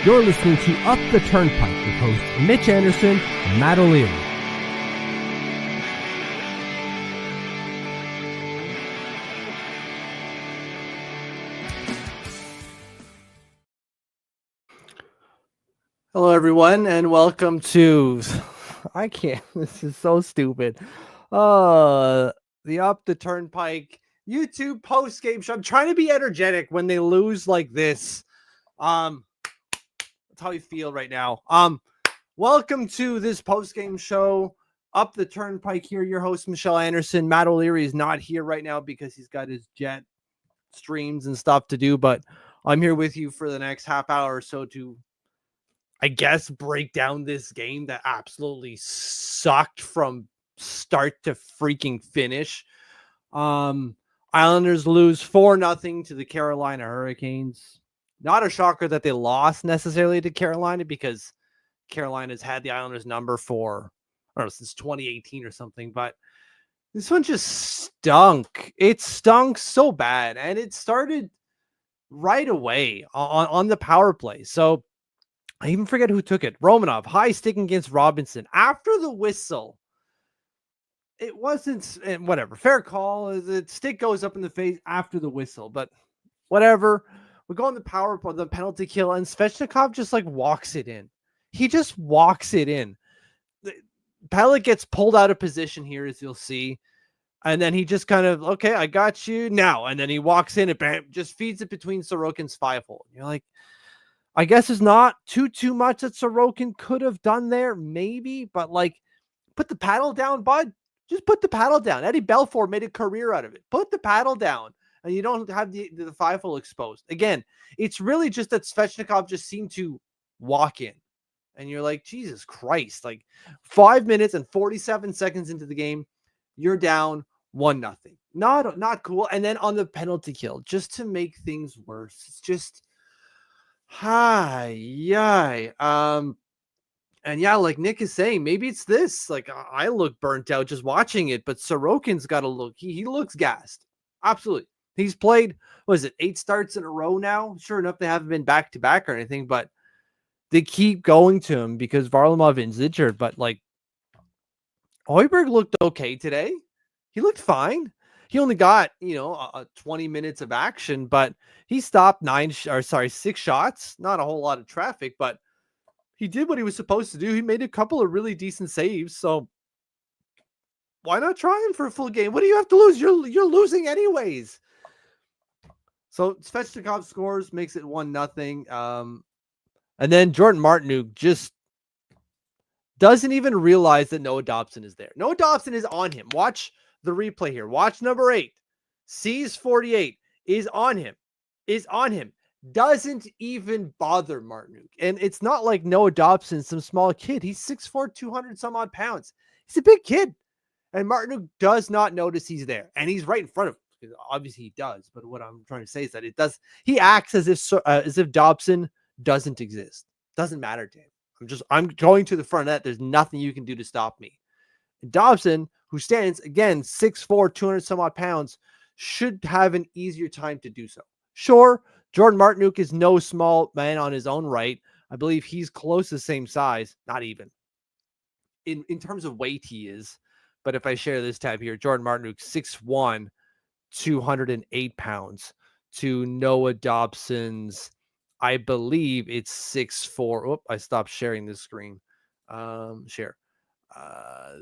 You're listening to Up the Turnpike with hosts Mitch Anderson and Matt O'Leary. Hello, everyone, and welcome to... This is so stupid. The Up the Turnpike YouTube post-game show. I'm trying to be energetic when they lose like this. That's how I feel right now. Welcome to this post-game show, Up the Turnpike here. Your host, Michelle Anderson. Matt O'Leary is not here right now because he's got his jet streams and stuff to do, but I'm here with you for the next half hour or so to, I guess, break down this game that absolutely sucked from start to freaking finish. Islanders lose 4-0 to the Carolina Hurricanes. Not a shocker that they lost necessarily to Carolina because Carolina's had the Islanders number for, I don't know, since 2018 or something, but this one just stunk. It stunk so bad, and it started right away on the power play. So I even forget who took it. Romanov, high sticking against Robinson. After the whistle, it wasn't, whatever, fair call. The stick goes up in the face after the whistle, but whatever. We go on the power play, the penalty kill, and Svechnikov just like walks it in. He just walks it in. Pellet gets pulled out of position here, as you'll see. And then he just kind of, okay, I got you now. And then he walks in and bam, just feeds it between Sorokin's 5-hole. You're like, I guess it's not too much that Sorokin could have done there, maybe, but like, put the paddle down, bud. Just put the paddle down. Eddie Belfour made a career out of it. Put the paddle down, and you don't have the 5-hole exposed. Again, it's really just that Svechnikov just seemed to walk in, and you're like, Jesus Christ! Like 5 minutes and 47 seconds into the game, you're down 1-0. Not cool. And then on the penalty kill, just to make things worse, it's just. And yeah, like Nick is saying, maybe it's this. Like I look burnt out just watching it, but Sorokin's got to look. He looks gassed. Absolutely. He's played, what is it, 8 starts in a row now? Sure enough, they haven't been back to back or anything, but they keep going to him because Varlamov is injured. But like Hoiberg looked okay today. He looked fine. He only got, 20 minutes of action, but he stopped 6 shots. Not a whole lot of traffic, but he did what he was supposed to do. He made a couple of really decent saves. So why not try him for a full game? What do you have to lose? You're losing anyways. So Svechnikov scores, makes it 1-0. And then Jordan Martinook just doesn't even realize that Noah Dobson is there. Noah Dobson is on him. Watch the replay here. Watch number 8. Sees 48. Is on him. Doesn't even bother Martinook. And it's not like Noah Dobson's some small kid. He's 6'4", 200 some odd pounds. He's a big kid. And Martinook does not notice he's there. And he's right in front of him. Because obviously he does. But what I'm trying to say is that he acts as if Dobson doesn't exist. Doesn't matter to him. I'm going to the front net. There's nothing you can do to stop me. And Dobson, who stands, again, 6'4", 200 some odd pounds, should have an easier time to do so. Sure, Jordan Martinook is no small man on his own right. I believe he's close to the same size. Not even. In terms of weight, he is. But if I share this tab here, Jordan Martinook, 6'1", 208 pounds. To Noah Dobson's, I believe it's 6'4". Oh, I stopped sharing this screen. Share.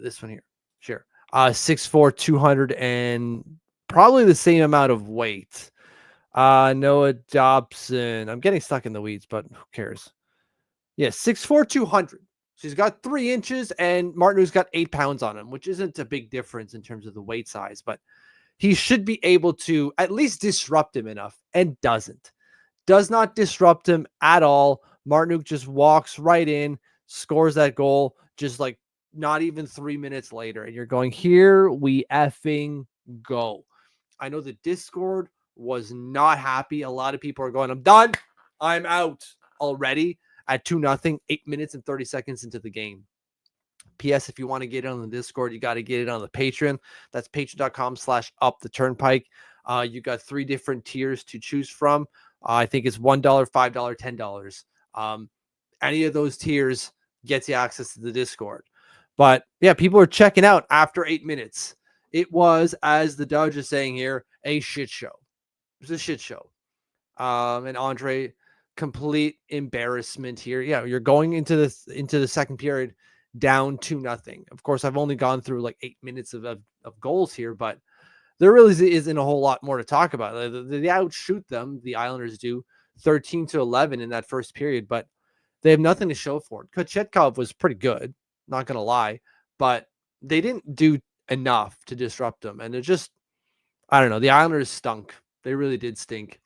This one here. Share. 6'4", 200 and probably the same amount of weight. Noah Dobson. I'm getting stuck in the weeds, but who cares? Yeah, 6'4", 200. So he's got 3 inches, and Martinook's got 8 pounds on him, which isn't a big difference in terms of the weight size, but he should be able to at least disrupt him enough, and doesn't. Does not disrupt him at all. Martinook just walks right in, scores that goal, just like not even 3 minutes later. And you're going, here we effing go. I know the Discord was not happy. A lot of people are going, I'm done. I'm out already at 2-0, 8 minutes and 30 seconds into the game. P.S. If you want to get it on the Discord, you got to get it on the Patreon. That's patreon.com/uptheturnpike. You got 3 different tiers to choose from. I think it's $1, $5, $10. Any of those tiers gets you access to the Discord. But yeah, people are checking out after 8 minutes. It was, as the Dodge is saying here, a shit show. It was a shit show. And Andre, complete embarrassment here. Yeah, you're going into the second period down 2-0. Of course, I've only gone through like 8 minutes of goals here, but there really isn't a whole lot more to talk about. They outshoot them, the Islanders do, 13-11 in that first period, but they have nothing to show for it. Kochetkov was pretty good, not going to lie, but they didn't do enough to disrupt them. And it just, I don't know, the Islanders stunk. They really did stink.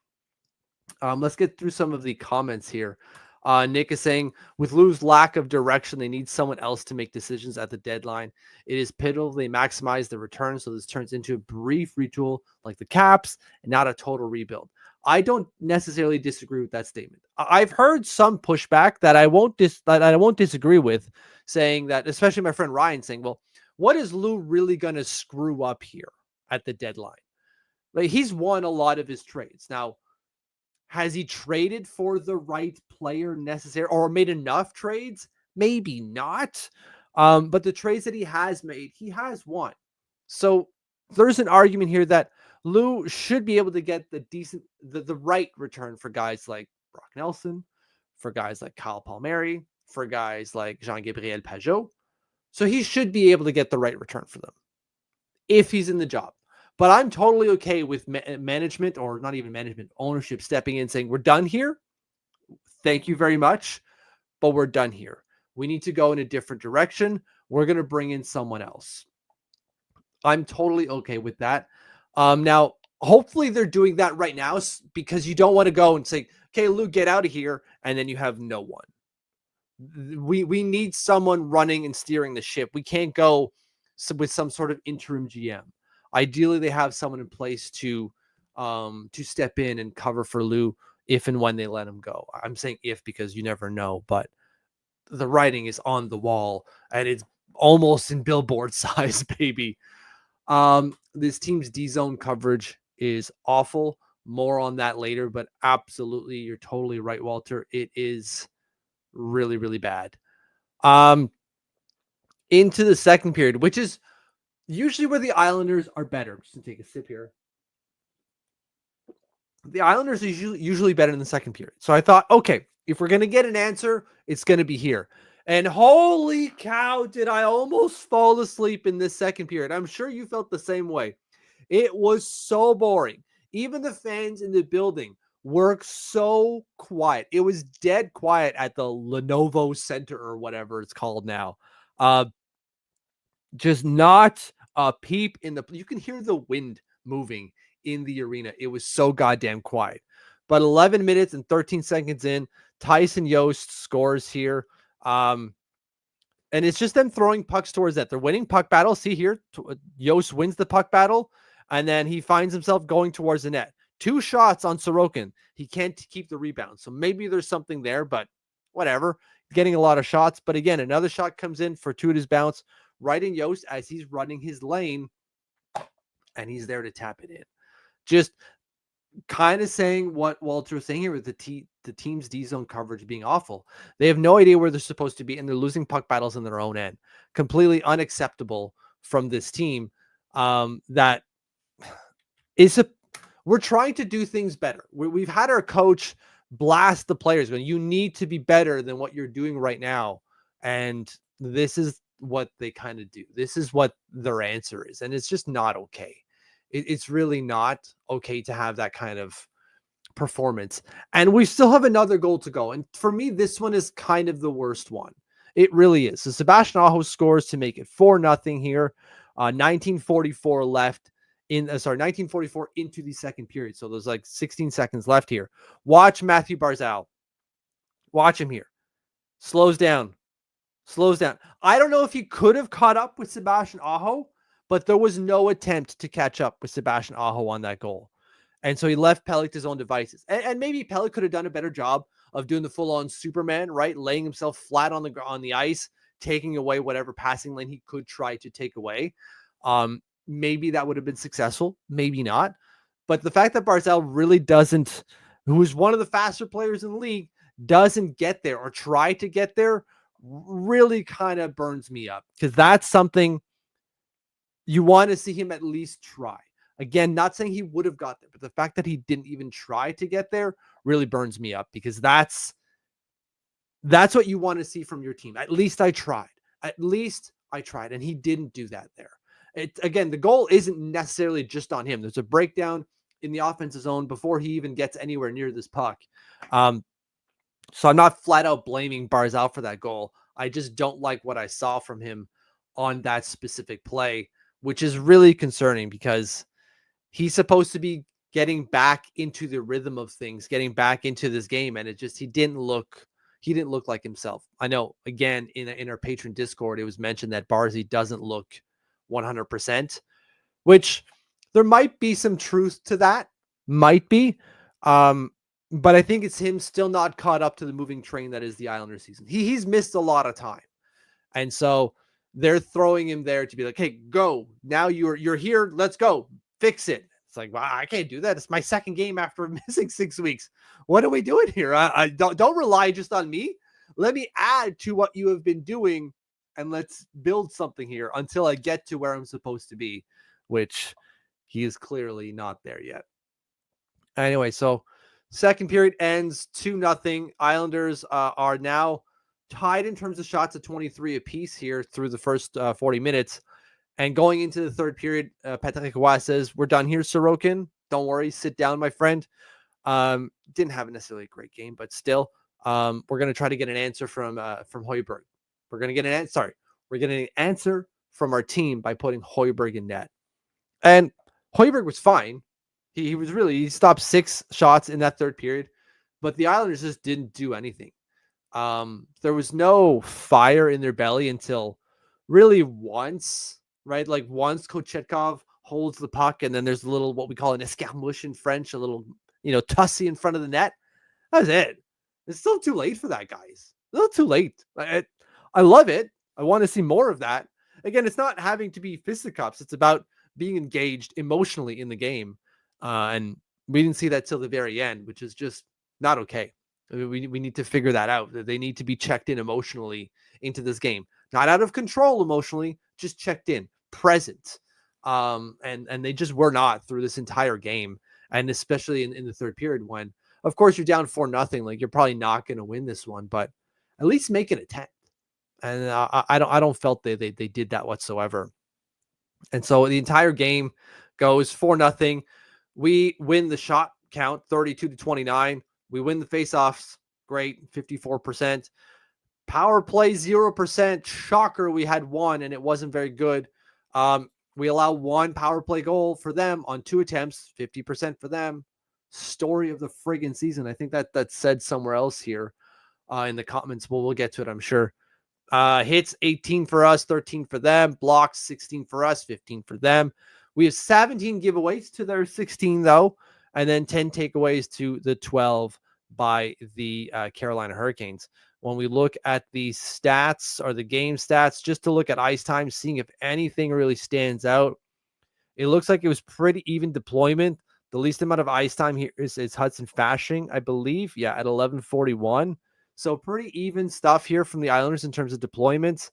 Let's get through some of the comments here. Nick is saying, with Lou's lack of direction, they need someone else to make decisions at the deadline. It is pivotal they maximize the return, so this turns into a brief retool like the Caps and not a total rebuild. I don't necessarily disagree with that statement. I've heard some pushback that I won't disagree with, saying that, especially my friend Ryan saying, well, what is Lou really going to screw up here at the deadline? Like, he's won a lot of his trades. Now, has he traded for the right player necessary or made enough trades? Maybe not. But the trades that he has made, he has won. So there's an argument here that Lou should be able to get the right return for guys like Brock Nelson, for guys like Kyle Palmieri, for guys like Jean-Gabriel Pageau. So he should be able to get the right return for them if he's in the job. But I'm totally okay with management, or not even management, ownership stepping in saying, we're done here. Thank you very much, but we're done here. We need to go in a different direction. We're going to bring in someone else. I'm totally okay with that. Now, hopefully they're doing that right now, because you don't want to go and say, okay, Lou, get out of here, and then you have no one. We need someone running and steering the ship. We can't go with some sort of interim GM. Ideally, they have someone in place to step in and cover for Lou if and when they let him go. I'm saying if because you never know, but the writing is on the wall and it's almost in billboard size, baby. This team's D-zone coverage is awful. More on that later, but absolutely, you're totally right, Walter. It is really, really bad. Into the second period, which is usually where the Islanders are better. Just to take a sip here. The Islanders are usually better in the second period. So I thought, okay, if we're going to get an answer, it's going to be here. And holy cow, did I almost fall asleep in this second period. I'm sure you felt the same way. It was so boring. Even the fans in the building were so quiet. It was dead quiet at the Lenovo Center or whatever it's called now. Just not a peep in the... You can hear the wind moving in the arena. It was so goddamn quiet. But 11 minutes and 13 seconds in, Tyson Yost scores here. And it's just them throwing pucks towards that. They're winning puck battle. See here, Yost wins the puck battle, and then he finds himself going towards the net. 2 shots on Sorokin. He can't keep the rebound. So maybe there's something there, but whatever. Getting a lot of shots. But again, another shot comes in, fortuitous bounce right in Yost as he's running his lane, and he's there to tap it in. Just kind of saying what Walter was saying here with the team's D-zone coverage being awful. They have no idea where they're supposed to be, and they're losing puck battles in their own end. Completely unacceptable from this team. That is we're trying to do things better. We've had our coach blast the players going, you need to be better than what you're doing right now. And this is what they kind of do. This is what their answer is. And it's just not okay. It's really not okay to have that kind of performance. And we still have another goal to go. And for me, this one is kind of the worst one. It really is. So Sebastian Aho scores to make it 4-0 here. 1944 left. 1944 into the second period. So there's like 16 seconds left here. Watch Matthew Barzal. Watch him here. Slows down. I don't know if he could have caught up with Sebastian Aho, but there was no attempt to catch up with Sebastian Aho on that goal. And so he left Pelech to his own devices. And maybe Pelech could have done a better job of doing the full-on Superman, right? Laying himself flat on the ice, taking away whatever passing lane he could try to take away. Maybe that would have been successful. Maybe not. But the fact that Barzal really doesn't, who is one of the faster players in the league, doesn't get there or try to get there really kind of burns me up, because that's something you want to see him at least try. Again, not saying he would have got there, but the fact that he didn't even try to get there really burns me up, because that's what you want to see from your team. At least I tried. At least I tried. And he didn't do that there. Again, the goal isn't necessarily just on him. There's a breakdown in the offensive zone before he even gets anywhere near this puck. So I'm not flat out blaming Barzal for that goal. I just don't like what I saw from him on that specific play, which is really concerning, because he's supposed to be getting back into the rhythm of things, getting back into this game. And he didn't look like himself. I know, again, in our patron Discord, it was mentioned that Barzy doesn't look 100%, which there might be some truth to that. Might be. But I think it's him still not caught up to the moving train that is the Islanders season. He's missed a lot of time. And so they're throwing him there to be like, hey, go. Now you're here. Let's go. Fix it. It's like, well, I can't do that. It's my second game after missing 6 weeks. What are we doing here? I don't rely just on me. Let me add to what you have been doing, and let's build something here until I get to where I'm supposed to be, which he is clearly not there yet. Anyway, so second period ends 2-0. Islanders are now tied in terms of shots at 23 apiece here through the first 40 minutes. And going into the third period, Patrick Roy says, we're done here, Sorokin. Don't worry. Sit down, my friend. Didn't have necessarily a great game, but still, we're going to try to get an answer from Højbjerg. We're going to get we're getting an answer from our team by putting Højbjerg in net. And Højbjerg was fine. He stopped 6 shots in that third period, but the Islanders just didn't do anything. There was no fire in their belly until really once, right? Like once Kochetkov holds the puck, and then there's a little, what we call an escarmouche in French, a little, tussy in front of the net. That's it. It's still too late for that, guys. A little too late. I love it. I want to see more of that. Again, it's not having to be fisticuffs. It's about being engaged emotionally in the game. And we didn't see that till the very end, which is just not okay. We need to figure that out. They need to be checked in emotionally into this game. Not out of control emotionally, just checked in, present. And they just were not through this entire game. And especially in the third period, when, of course, you're down 4-0, like you're probably not going to win this one, but at least make an attempt. And I don't felt they did that whatsoever. And so the entire game goes 4-0. We win the shot count 32-29. We win the faceoffs. Great. 54%. Power play 0%. Shocker. We had 1 and it wasn't very good. We allow 1 power play goal for them on 2 attempts, 50% for them. Story of the friggin' season. I think that's said somewhere else here in the comments. We'll get to it, I'm sure. Hits 18 for us, 13 for them. Blocks 16 for us, 15 for them. We have 17 giveaways to their 16, though, and then 10 takeaways to the 12 by the Carolina Hurricanes. When we look at the stats or the game stats, just to look at ice time, seeing if anything really stands out, it looks like it was pretty even deployment. The least amount of ice time here is Hudson Fasching, I believe. Yeah, at 11:41. So pretty even stuff here from the Islanders in terms of deployments.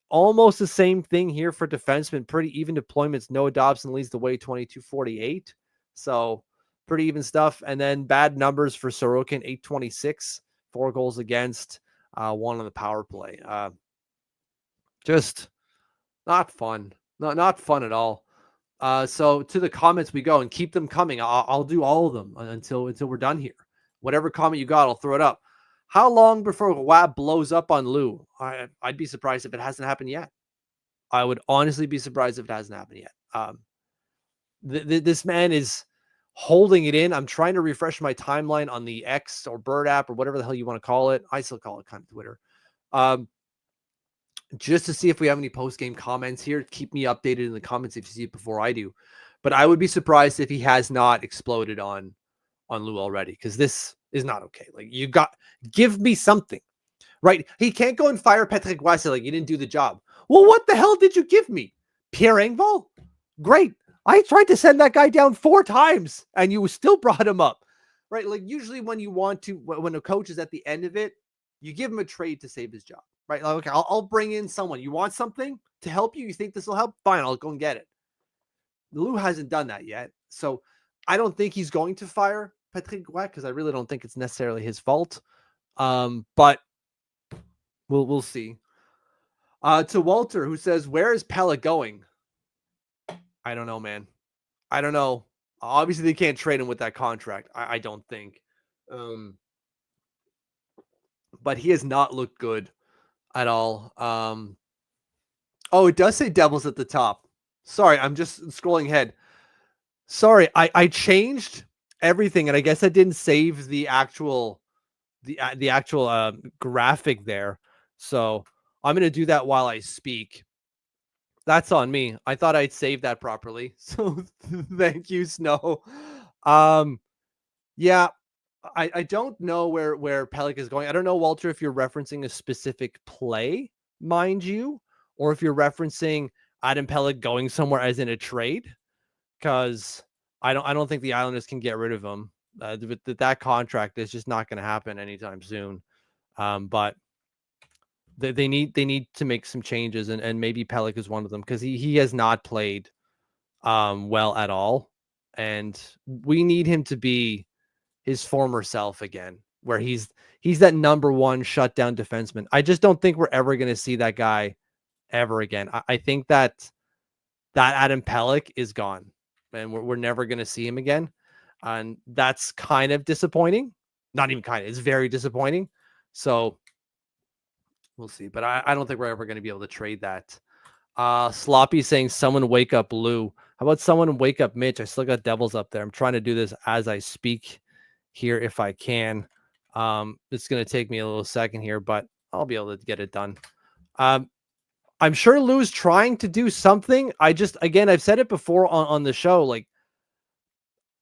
Almost the same thing here for defensemen. Pretty even deployments. Noah Dobson leads the way, 22:48. So pretty even stuff. And then bad numbers for Sorokin, 826, 4 goals against, 1 on the power play. Just not fun. Not fun at all. So to the comments we go, and keep them coming. I'll do all of them until we're done here. Whatever comment you got, I'll throw it up. How long before Wab blows up on Lou? I'd be surprised if it hasn't happened yet. I would honestly be surprised if it hasn't happened yet. This man is holding it in. I'm trying to refresh my timeline on the X or Bird app or whatever the hell you want to call it. I still call it kind of Twitter. Just to see if we have any post-game comments here. Keep me updated in the comments if you see it before I do. But I would be surprised if he has not exploded on Lou already, because this is not okay. Like, give me something, right? He can't go and fire Patrick Roy, like, you didn't do the job. Well, what the hell did you give me? Pierre Engvall? Great. I tried to send that guy down 4 times and you still brought him up. right? Like usually when you want to, when a coach is at the end of it, you give him a trade to save his job, right? Like, okay, I'll bring in someone. You want something to help you? You think this will help? Fine, I'll go and get it. Lou hasn't done that yet. So I don't think he's going to fire Patrick Roy because I really don't think it's necessarily his fault. But we'll see. To Walter, who says, where is Pella going? I don't know, man. I don't know. Obviously, they can't trade him with that contract. I don't think. But he has not looked good at all. Oh, it does say Devils at the top. Sorry, I'm just scrolling ahead. Sorry, I changed everything, and I guess I didn't save the actual graphic there. So I'm gonna do that while I speak. That's on me. I thought I'd save that properly. So thank you, Snow. Yeah, I don't know where Pellick is going. I don't know, Walter, if you're referencing a specific play, mind you, or if you're referencing Adam Pellick going somewhere as in a trade, because I don't think the Islanders can get rid of him. That contract is just not going to happen anytime soon. But they need to make some changes, and maybe Pellick is one of them because he has not played well at all, and we need him to be his former self again, where he's that number one shutdown defenseman. I just don't think we're ever going to see that guy ever again. I think that Adam Pellick is gone, and we're never going to see him again, and that's kind of disappointing. Not even kind of, it's very disappointing. So we'll see, but I don't think we're ever going to be able to trade that. Sloppy saying, someone wake up Lou. How about someone wake up Mitch? I still got Devils up there. I'm trying to do this as I speak here if I can. It's going to take me a little second here, but I'll be able to get it done. I'm sure Lou's trying to do something. Again, I've said it before on the show. Like,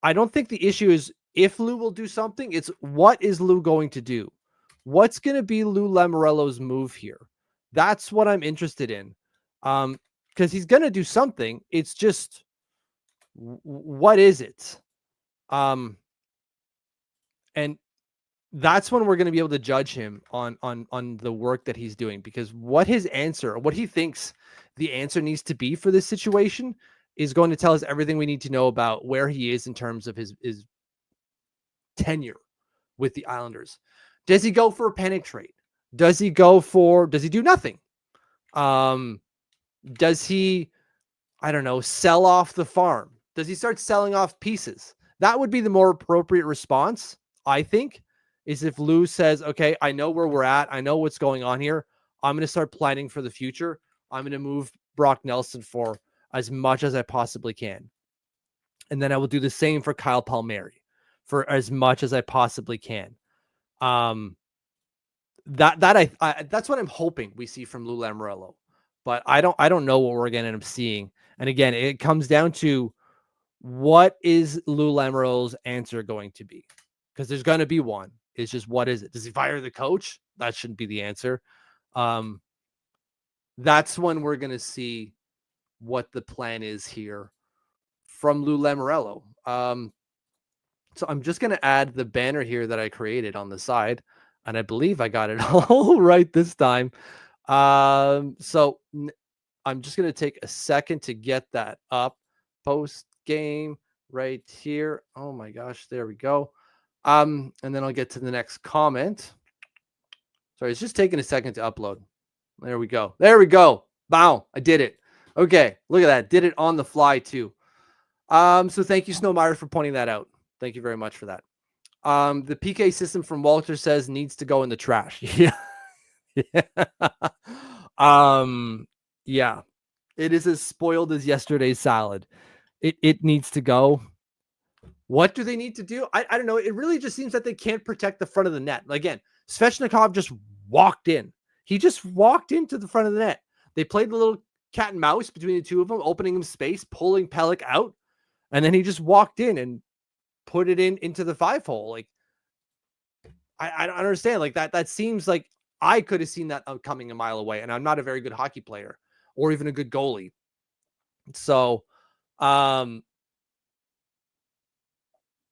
I don't think the issue is if Lou will do something. It's what is Lou going to do? What's going to be Lou Lamoriello's move here? That's what I'm interested in. Because he's going to do something. It's just, what is it? And that's when we're going to be able to judge him on the work that he's doing, because what his answer, what he thinks the answer needs to be for this situation is going to tell us everything we need to know about where he is in terms of his tenure with the Islanders. Does he go for a panic trade? Does he do nothing? Does he, I don't know, sell off the farm? Does he start selling off pieces? That would be the more appropriate response, I think, is if Lou says, okay, I know where we're at. I know what's going on here. I'm going to start planning for the future. I'm going to move Brock Nelson for as much as I possibly can. And then I will do the same for Kyle Palmieri for as much as I possibly can. That's what I'm hoping we see from Lou Lamoriello. But I don't know what we're going to end up seeing. And again, it comes down to, what is Lou Lamoriello's answer going to be? Because there's going to be one. It's just, what is it? Does he fire the coach? That shouldn't be the answer. That's when we're going to see what the plan is here from Lou Lamoriello. So I'm just going to add the banner here that I created on the side, and I believe I got it all right this time. So I'm just going to take a second to get that up. Post game right here. Oh my gosh, there we go. And then I'll get to the next comment. Sorry, it's just taking a second to upload. There we go. There we go. Wow, I did it. Okay, look at that. Did it on the fly too. So thank you, Snowmeyer, for pointing that out. Thank you very much for that. The PK system from Walter says needs to go in the trash. Yeah. Yeah. It is as spoiled as yesterday's salad. It needs to go. What do they need to do? I don't know. It really just seems that they can't protect the front of the net. Again, Svechnikov just walked in. He just walked into the front of the net. They played the little cat and mouse between the two of them, opening him space, pulling Pellick out, and then he just walked in and put it into the 5-hole. Like, I don't understand. Like, that seems like I could have seen that coming a mile away, and I'm not a very good hockey player or even a good goalie. So,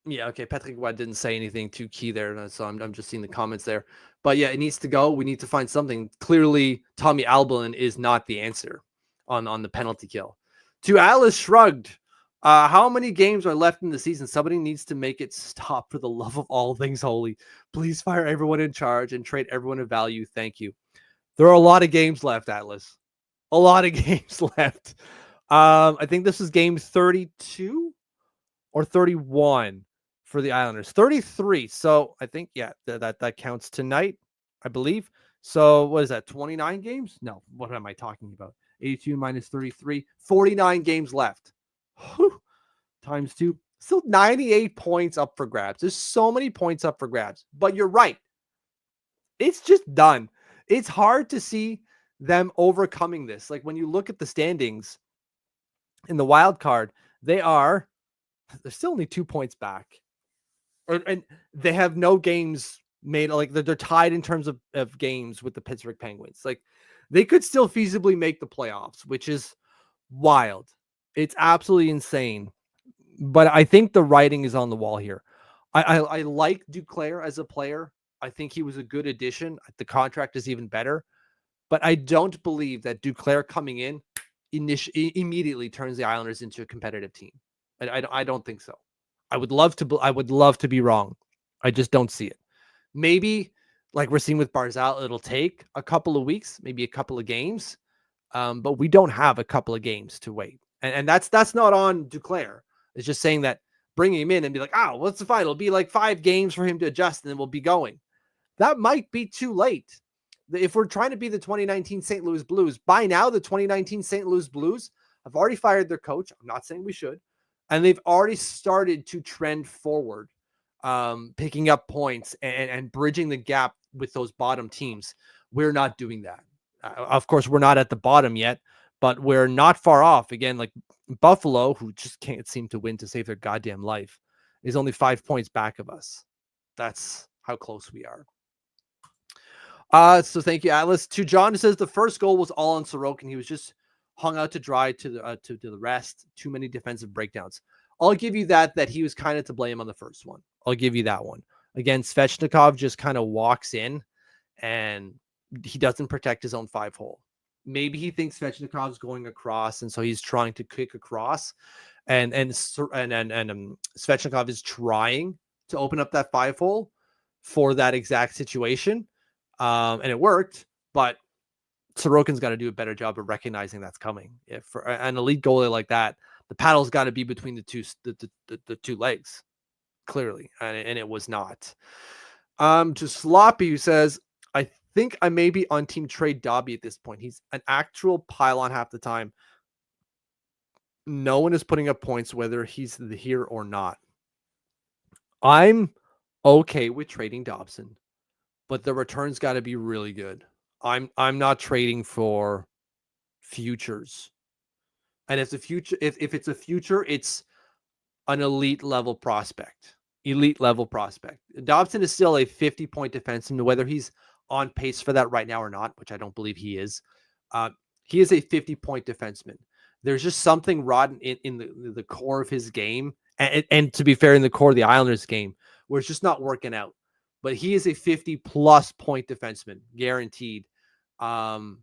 Yeah, okay. Patrick Watt didn't say anything too key there, so I'm just seeing the comments there. But yeah, it needs to go. We need to find something. Clearly, Tommy Albalin is not the answer on the penalty kill. To Alice Shrugged, how many games are left in the season? Somebody needs to make it stop for the love of all things holy. Please fire everyone in charge and trade everyone of value. Thank you. There are a lot of games left, Atlas. A lot of games left. I think this is game 32 or 31 for the Islanders. 33. So I think, yeah, that counts tonight, I believe. So what is that? 29 games? No, what am I talking about? 82 minus 33, 49 games left. Whew. Times 2. Still 98 points up for grabs. There's so many points up for grabs. But you're right. It's just done. It's hard to see them overcoming this. Like when you look at the standings in the wild card, they're still only 2 points back. And they have no games made, like they're tied in terms of games with the Pittsburgh Penguins. Like they could still feasibly make the playoffs, which is wild. It's absolutely insane. But I think the writing is on the wall here. I like Duclair as a player. I think he was a good addition. The contract is even better. But I don't believe that Duclair coming in immediately turns the Islanders into a competitive team. I don't think so. I would love to be wrong. I just don't see it. Maybe like we're seeing with Barzal, it'll take a couple of weeks, maybe a couple of games. But we don't have a couple of games to wait. And that's not on Duclair. It's just saying that bringing him in and be like, oh, what's the fight? It'll be like 5 games for him to adjust and then we'll be going. That might be too late. If we're trying to be the 2019 St. Louis Blues, by now the 2019 St. Louis Blues have already fired their coach. I'm not saying we should. And they've already started to trend forward, picking up points and bridging the gap with those bottom teams. We're not doing that. Of course, we're not at the bottom yet, but we're not far off. Again, like Buffalo, who just can't seem to win to save their goddamn life, is only 5 points back of us. That's how close we are. So thank you, Atlas. To John, who says the first goal was all on Sorokin. He was just hung out to dry to the rest. Too many defensive breakdowns. I'll give you that he was kind of to blame on the first one. I'll give you that one. Again, Svechnikov just kind of walks in and he doesn't protect his own 5-hole. Maybe he thinks Svechnikov's going across, and so he's trying to kick across, and Svechnikov is trying to open up that 5-hole for that exact situation. And it worked, but Sorokin's got to do a better job of recognizing that's coming. If for an elite goalie like that, the paddle's got to be between the two legs, clearly, and it was not. To Sloppy, who says, I think I may be on team trade Dobby at this point. He's an actual pylon half the time. No one is putting up points whether he's here or not. I'm okay with trading Dobson, but the return's got to be really good. I'm not trading for futures. And if it's a future, it's an elite level prospect. Dobson is still a 50-point defenseman, whether he's on pace for that right now or not, which I don't believe he is. He is a 50-point defenseman. There's just something rotten in the core of his game. And to be fair, in the core of the Islanders game, where it's just not working out. But he is a 50-plus point defenseman, guaranteed. But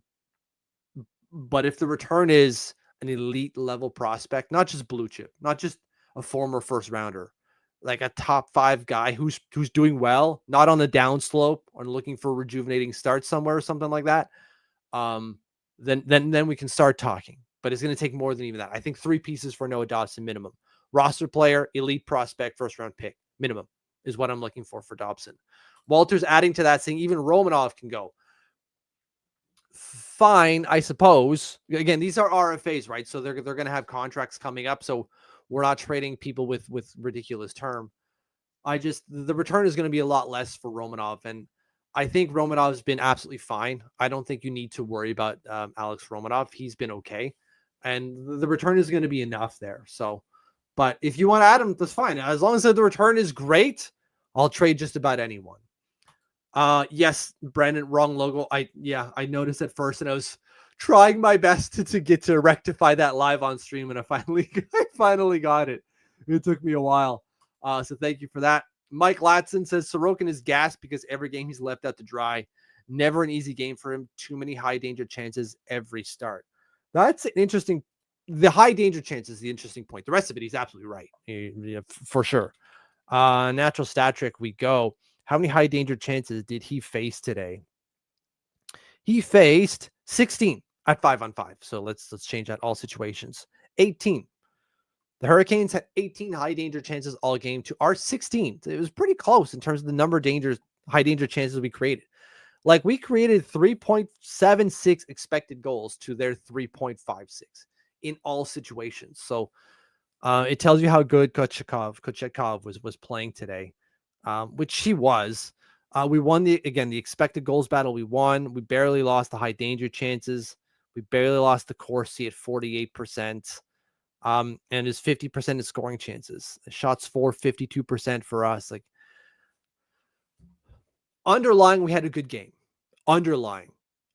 if the return is an elite level prospect, not just blue chip, not just a former first rounder, like a top 5 guy who's doing well, not on the downslope or looking for a rejuvenating start somewhere or something like that, then we can start talking. But it's going to take more than even that. I think 3 pieces for Noah Dobson minimum. Roster player, elite prospect, first round pick minimum is what I'm looking for Dobson. Walter's adding to that, saying even Romanov can go. Fine, I suppose. Again, these are RFAs, right? So they're going to have contracts coming up. So we're not trading people with ridiculous term. The return is going to be a lot less for Romanov. And I think Romanov's been absolutely fine. I don't think you need to worry about Alex Romanov. He's been okay. And the return is going to be enough there. So, but if you want to add him, that's fine. As long as the return is great, I'll trade just about anyone. Yes, Brandon, wrong logo. I noticed at first, and I was trying my best to get to rectify that live on stream, and I finally got it. It took me a while. So thank you for that. Mike Latson says Sorokin is gassed because every game he's left out to dry. Never an easy game for him. Too many high danger chances every start. That's an interesting. The high danger chance is the interesting point. The rest of it, he's absolutely right. Yeah, for sure. Natural stat trick, we go. How many high danger chances did he face today? He faced 16 at 5-on-5. So let's change that. All situations. 18. The Hurricanes had 18 high danger chances all game to our 16. It was pretty close in terms of the number of high danger chances we created. Like, we created 3.76 expected goals to their 3.56 in all situations. So it tells you how good Kochetkov was playing today, which he was. We won the expected goals battle. We won. We barely lost the high danger chances. We barely lost the Corsi at 48%. And his 50% is scoring chances. Shots for 52% for us. Like, underlying, we had a good game. Underlying.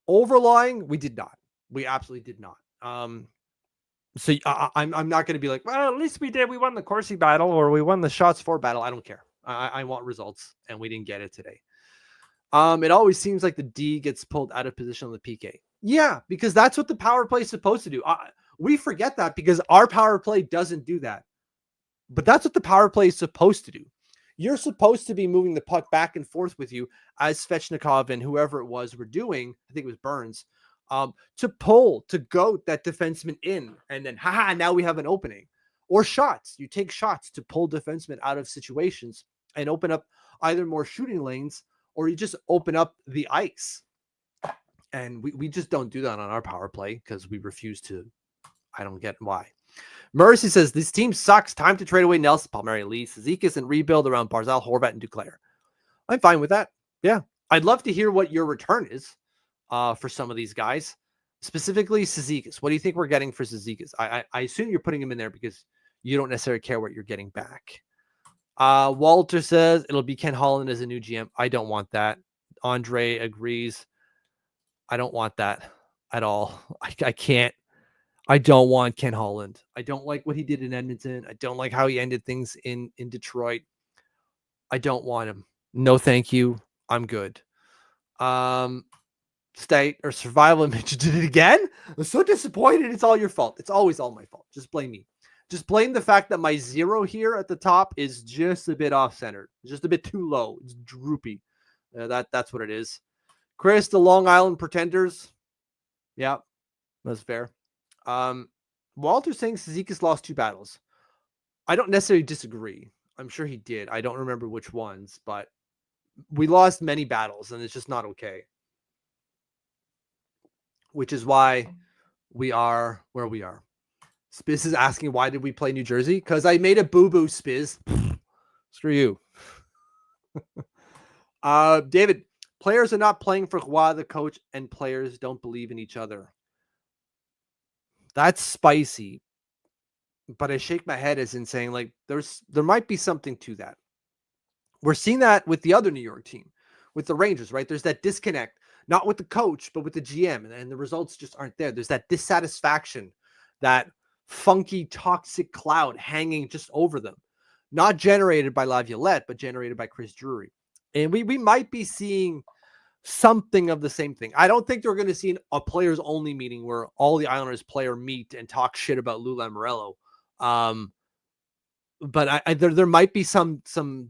Overlying, we did not. We absolutely did not. So I'm not going to be like, well, at least we did. We won the Corsi battle or we won the shots for battle. I don't care. I want results, and we didn't get it today. It always seems like the D gets pulled out of position on the PK. Yeah, because that's what the power play is supposed to do. We forget that because our power play doesn't do that. But that's what the power play is supposed to do. You're supposed to be moving the puck back and forth with you, as Svechnikov and whoever it was were doing. I think it was Burns. To goat that defenseman in, and then now we have an opening. Or shots. You take shots to pull defensemen out of situations and open up either more shooting lanes, or you just open up the ice. And we just don't do that on our power play because we refuse to. I don't get why. Mercy says, this team sucks. Time to trade away Nelson, Palmieri, Lee, Cizikas, and rebuild around Barzal, Horvat, and Duclair. I'm fine with that. Yeah. I'd love to hear what your return is for some of these guys. Specifically, Cizikas. What do you think we're getting for Cizikas? I assume you're putting him in there because you don't necessarily care what you're getting back. Walter says, it'll be Ken Holland as a new GM. I don't want that. Andre agrees. I don't want that at all. I can't. I don't want Ken Holland. I don't like what he did in Edmonton. I don't like how he ended things in Detroit. I don't want him. No, thank you. I'm good. State or survival Mitch did it again. I'm so disappointed. It's all your fault. It's always all my fault. Just blame me. Just blame the fact that my 0 here at the top is just a bit off-centered. Just a bit too low. It's droopy. That's what it is. Chris, the Long Island Pretenders. Yeah, that's fair. Walter saying Cizikas lost 2 battles. I don't necessarily disagree. I'm sure he did. I don't remember which ones, but we lost many battles, and it's just not okay. Which is why we are where we are. Spiz is asking, why did we play New Jersey? Because I made a boo-boo, Spiz. Screw you. David, players are not playing for Roy, the coach, and players don't believe in each other. That's spicy. But I shake my head as in saying, like, there might be something to that. We're seeing that with the other New York team, with the Rangers, right? There's that disconnect, not with the coach, but with the GM, and the results just aren't there. There's that dissatisfaction, that funky, toxic cloud hanging just over them, not generated by Laviolette, but generated by Chris Drury. And we might be seeing something of the same thing. I don't think they're going to see a players only meeting where all the Islanders player meet and talk shit about Lou Lamoriello. But there might be some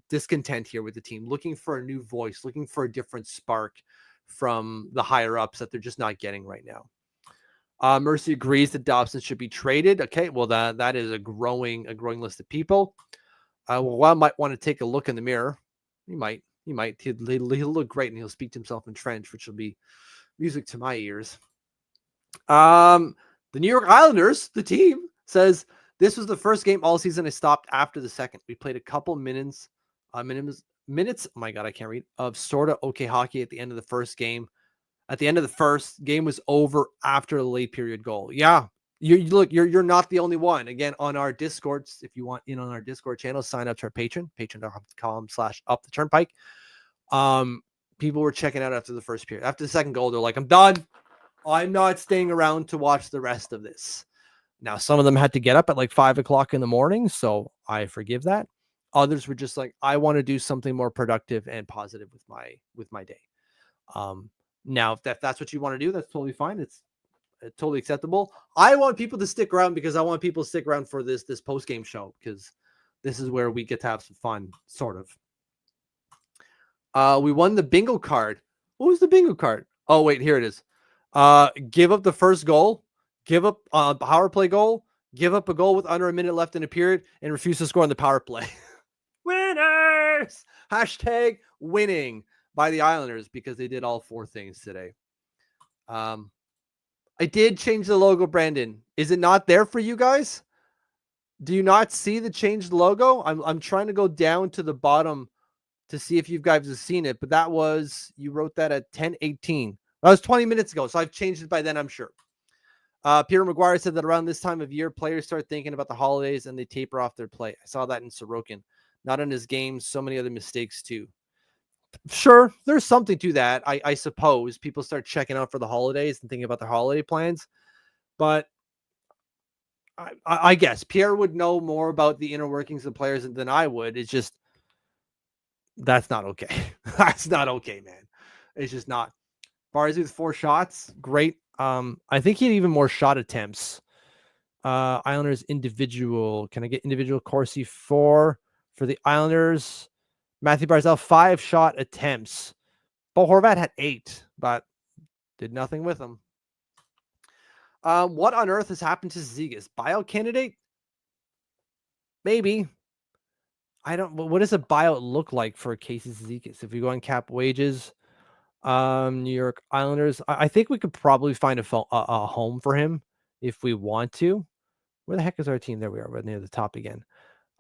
discontent here with the team, looking for a new voice, looking for a different spark from the higher ups that they're just not getting right now. Mercy agrees that Dobson should be traded. Okay, well that is a growing list of people. Well, might want to take a look in the mirror. He might. He'll look great, and he'll speak to himself in French, which will be music to my ears. The New York Islanders, the team, says this was the first game all season I stopped after the second. We played a couple minutes. Oh my God, I can't read. Of sort of okay hockey at the end of the first game. At the end of the first game was over after a late period goal. Yeah, you're not the only one. Again, on our Discords, if you want in on our Discord channel, sign up to our patreon.com/uptheturnpike. People were checking out after the first period. After the second goal, they're like, I'm done. I'm not staying around to watch the rest of this. Now, some of them had to get up at like 5 o'clock in the morning, so I forgive that. Others were just like, I want to do something more productive and positive with my day. Um, Now, if that's what you want to do, that's totally fine. It's totally acceptable. I want people to stick around because I want people to stick around for this post game show, because this is where we get to have some fun, sort of. We won the bingo card. What was the bingo card? Oh wait, here it is. Give up the first goal, give up a power play goal, give up a goal with under a minute left in a period, and refuse to score on the power play. Winners! Hashtag winning by the Islanders, because they did all four things today. I did change the logo, Brandon. Is it not there for you guys? Do you not see the changed logo? I'm trying to go down to the bottom to see if you guys have seen it, but that was, you wrote that at 10:18. That was 20 minutes ago, so I've changed it by then, I'm sure. Peter McGuire said that around this time of year, players start thinking about the holidays and they taper off their play. I saw that in Sorokin. Not in his games, so many other mistakes too. Sure, there's something to that. I suppose people start checking out for the holidays and thinking about their holiday plans, but I guess Pierre would know more about the inner workings of players than I would. It's just, that's not okay. That's not okay, man. It's just not. Barzy with 4 shots, great. I think he had even more shot attempts. Islanders individual. Can I get individual? Corsi 4 for the Islanders. Matthew Barzal 5 shot attempts. Bo Horvat had 8, but did nothing with them. What on earth has happened to Zigas? Buyout candidate? Maybe. I don't. What does a buyout look like for Casey Zigas? If we go on cap wages, New York Islanders. I think we could probably find a home for him if we want to. Where the heck is our team? There we are. We're near the top again.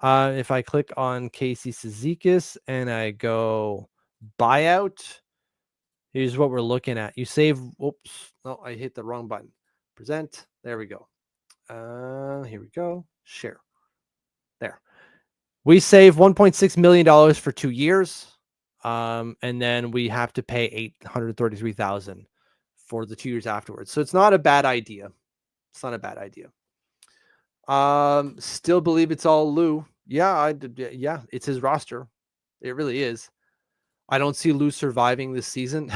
If I click on Casey Cizikas and I go buyout, here's what we're looking at. You save. Oops. No, I hit the wrong button. Present. There we go. Here we go. Share. There. We save $1.6 million for 2 years. And then we have to pay $833,000 for the 2 years afterwards. So it's not a bad idea. It's not a bad idea. Still believe it's all Lou. Yeah, yeah, it's his roster. It really is. I don't see Lou surviving this season.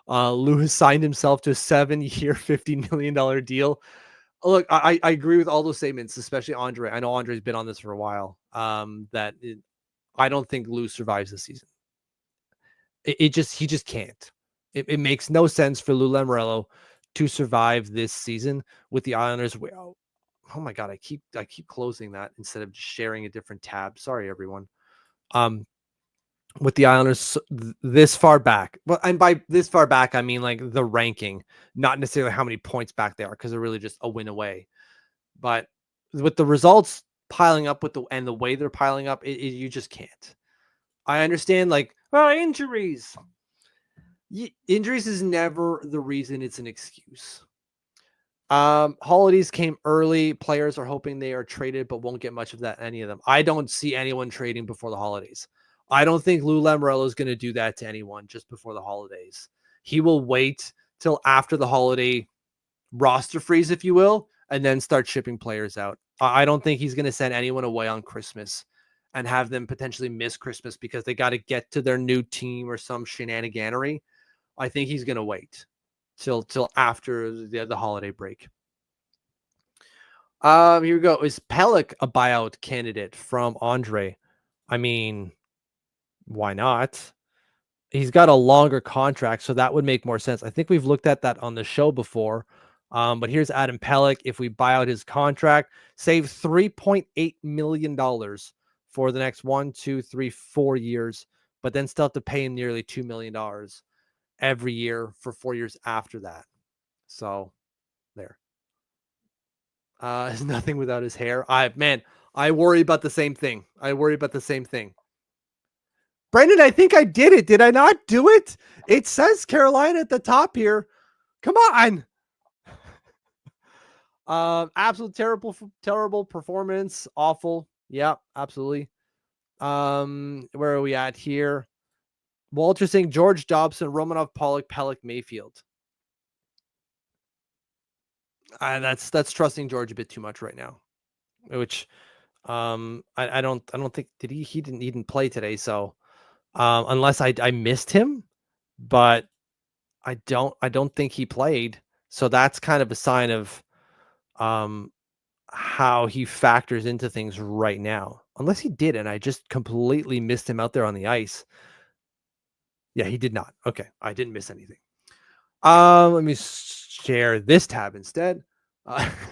Lou has signed himself to a 7-year, $50 million deal. Look, I agree with all those statements, especially Andre. I know Andre's been on this for a while. I don't think Lou survives the season. He just can't. It makes no sense for Lou Lamoriello to survive this season with the Islanders. Oh my God, I keep closing that instead of just sharing a different tab. Sorry, everyone. With the Islanders this far back. Well, and by this far back, I mean like the ranking, not necessarily how many points back they are, because they're really just a win away. But with the results piling up and the way they're piling up, you just can't. I understand, like, injuries. Injuries is never the reason, it's an excuse. Holidays came early. Players are hoping they are traded, but won't get much of that, any of them. I don't see anyone trading before the holidays. I don't think Lou Lamoriello is going to do that to anyone just before the holidays. He will wait till after the holiday roster freeze, if you will, and then start shipping players out. I don't think he's going to send anyone away on Christmas and have them potentially miss Christmas because they got to get to their new team or some shenaniganery. I think he's going to wait till after the holiday break. Here we go. Is Pelech a buyout candidate from Andre? I mean, why not? He's got a longer contract, so that would make more sense. I think we've looked at that on the show before. But here's Adam Pelech. If we buy out his contract, save $3.8 million for the next 1, 2, 3, 4 years, but then still have to pay him nearly $2 million every year for 4 years after that. So there. Is nothing without his hair. I worry about the same thing. Brandon, I think I did it. Did I not do it? It says Carolina at the top here. Come on. Absolute terrible performance. Awful. Yeah, absolutely. Where are we at here? Walter saying George Dobson, Romanov, Pollock, Pelech, Mayfield. That's trusting George a bit too much right now, which I don't think he didn't play today. So unless I missed him, but I don't think he played. So that's kind of a sign of um how he factors into things right now. Unless he did, and I just completely missed him out there on the ice. Yeah, he did not. Okay, I didn't miss anything. Let me share this tab instead.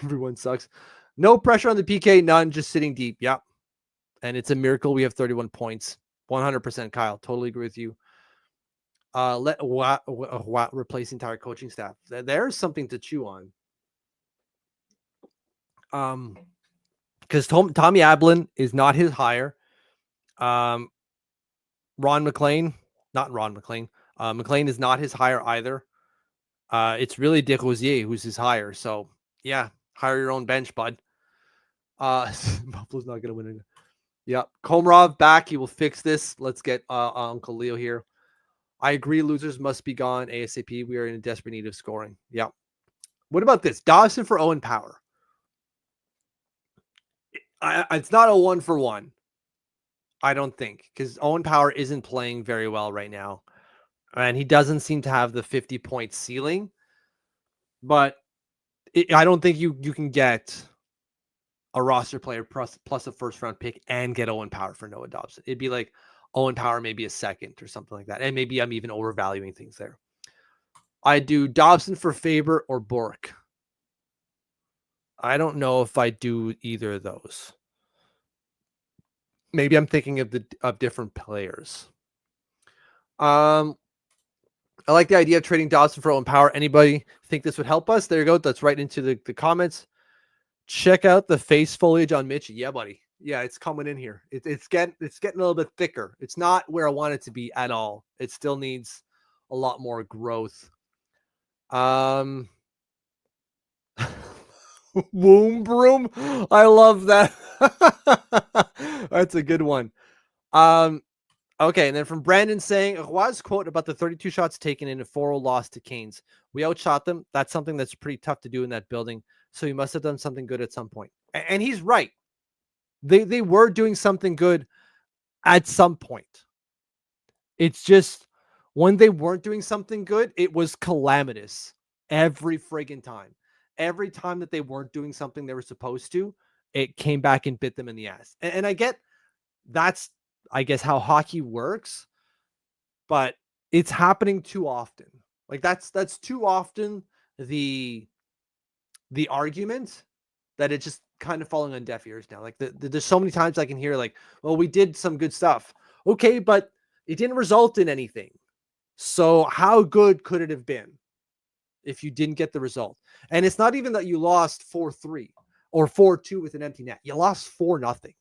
Everyone sucks. No pressure on the PK, none, just sitting deep. Yep. And it's a miracle we have 31 points. 100% Kyle. Totally agree with you. Let Watt replace entire coaching staff. There's something to chew on. Because Tommy Ablin is not his hire. Ron McLean, not Ron McLean. McLean is not his hire either. It's really Dick Rosier who's his hire. So yeah, hire your own bench, bud. Buffalo's not gonna win. Yeah, Komarov back. He will fix this. Let's get Uncle Leo here. I agree. Losers must be gone ASAP. We are in desperate need of scoring. Yeah. What about this? Dawson for Owen Power. It's not a 1-for-1. I don't think, because Owen Power isn't playing very well right now. And he doesn't seem to have the 50-point ceiling. But I don't think you can get a roster player plus a first-round pick and get Owen Power for Noah Dobson. It'd be like Owen Power maybe a second or something like that. And maybe I'm even overvaluing things there. I do Dobson for Faber or Bork. I don't know if I do either of those. Maybe I'm thinking of different players. I like the idea of trading Dobson for Owen Power. Anybody think this would help us? There you go. That's right into the comments. Check out the face foliage on Mitch. Yeah, buddy. Yeah, it's coming in here. It's getting a little bit thicker. It's not where I want it to be at all. It still needs a lot more growth. Womb broom. I love that. That's a good one. Okay, and then from Brandon saying, Roy's quote about the 32 shots taken in a 4-0 loss to Canes. We outshot them. That's something that's pretty tough to do in that building. So he must have done something good at some point. And he's right. They were doing something good at some point. It's just when they weren't doing something good, it was calamitous every friggin' time. Every time that they weren't doing something they were supposed to, it came back and bit them in the ass. And I get that's, I guess, how hockey works, but it's happening too often. Like that's too often the argument that it's just kind of falling on deaf ears now. Like there's so many times I can hear like, well, we did some good stuff. Okay, but it didn't result in anything. So how good could it have been if you didn't get the result? And it's not even that you lost 4-3 or 4-2 with an empty net. You lost 4-0.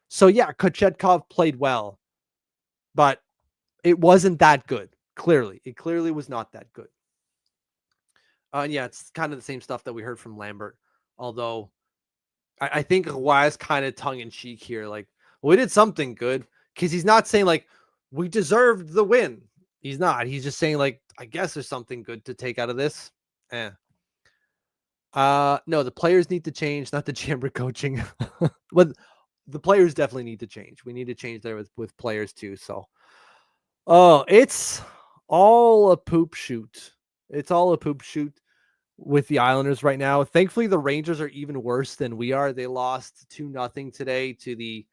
So yeah, Kochetkov played well, but it wasn't that good. Clearly, it clearly was not that good. And yeah, it's kind of the same stuff that we heard from Lambert. Although I think Roy is kind of tongue in cheek here. Like, well, we did something good, because he's not saying like we deserved the win. He's not. He's just saying like, I guess there's something good to take out of this. No, the players need to change, not the chamber coaching. But the players definitely need to change. We need to change there with players too. So, oh, it's all a poop shoot. It's all a poop shoot with the Islanders right now. Thankfully, the Rangers are even worse than we are. They lost 2-0 today to the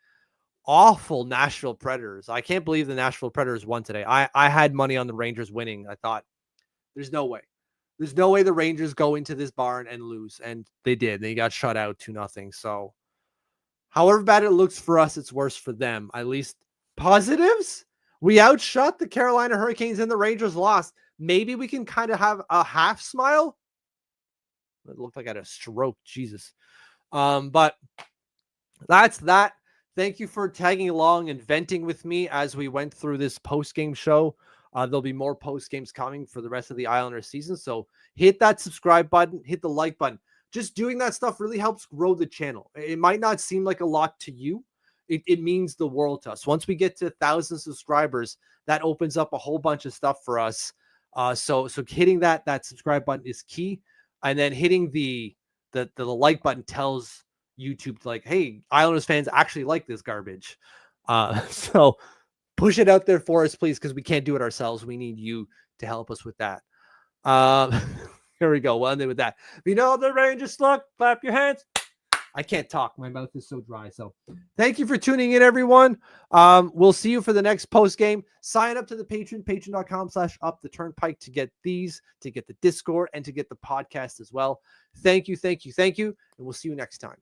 awful Nashville Predators. I can't believe the Nashville Predators won today. I had money on the Rangers winning. I thought, there's no way. There's no way the Rangers go into this barn and lose. And they did. They got shut out 2-0. So however bad it looks for us, it's worse for them. At least positives. We outshot the Carolina Hurricanes and the Rangers lost. Maybe we can kind of have a half smile. It looked like I had a stroke. Jesus. But that's that. Thank you for tagging along and venting with me as we went through this post-game show. There'll be more post-games coming for the rest of the Islanders season. So hit that subscribe button, hit the like button. Just doing that stuff really helps grow the channel. It might not seem like a lot to you. It means the world to us. Once we get to 1,000 subscribers, that opens up a whole bunch of stuff for us. So hitting that subscribe button is key. And then hitting the like button tells YouTube like, hey, Islanders fans actually like this garbage. So push it out there for us, please, because we can't do it ourselves. We need you to help us with that. Here we go. We'll end it with that. If you know the Rangers look, clap your hands. I can't talk. My mouth is so dry. So thank you for tuning in, everyone. We'll see you for the next post game. Sign up to the Patreon, patreon.com/uptheturnpike to get these, to get the Discord, and to get the podcast as well. Thank you. And we'll see you next time.